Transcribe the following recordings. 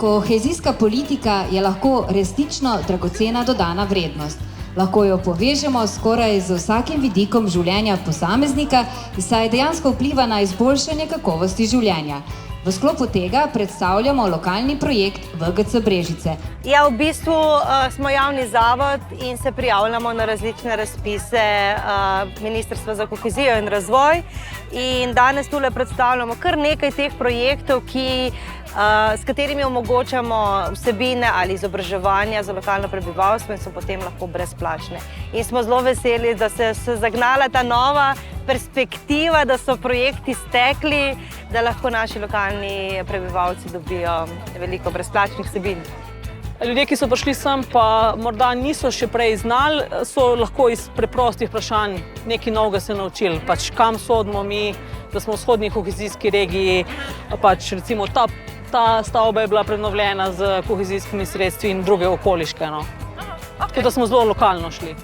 Kohezijska politika je lahko resnično dragocena dodana vrednost. Lahko jo povežemo skoraj z vsakim vidikom življenja posameznika, saj dejansko vpliva na izboljšanje kakovosti življenja. V sklopu tega predstavljamo lokalni projekt VGC Brežice. Ja, v bistvu smo javni zavod in se prijavljamo na različne razpise Ministrstva za kohezijo in razvoj. In danes tule predstavljamo kar nekaj teh projektov, s katerimi omogočamo vsebine ali izobraževanja za lokalno prebivalstvo in so potem lahko brezplačne. In smo zelo veseli, da se je zagnala ta nova perspektiva, da so projekti stekli, da lahko naši lokalni prebivalci dobijo veliko brezplačnih vsebin. Ljudje, ki so prišli sem, pa morda niso še prej znali, so lahko iz preprostih vprašanj nekaj novega se naučili. Pač kam sodimo mi, da smo v vzhodni kohezijski regiji, pač recimo ta stavba je bila prenovljena z kohezijskimi sredstvi in druge okoliške. Tako da smo zelo lokalno šli.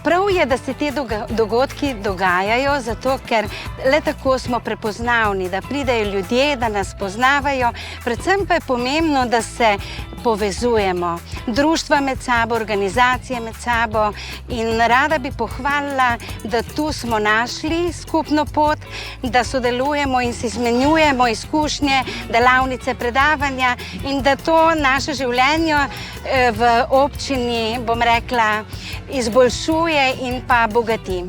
Prav je, da se te dogodki dogajajo, zato ker le tako smo prepoznavni, da pridejo ljudje, da nas poznavajo. Predvsem pa je pomembno, da se povezujemo. Društva med sabo, organizacije med sabo in rada bi pohvalila, da tu smo našli skupno pot, da sodelujemo in se izmenjujemo izkušnje, delavnice, predavanja in da to naše življenje v občini, bom rekla, izboljšuje in pa bogati.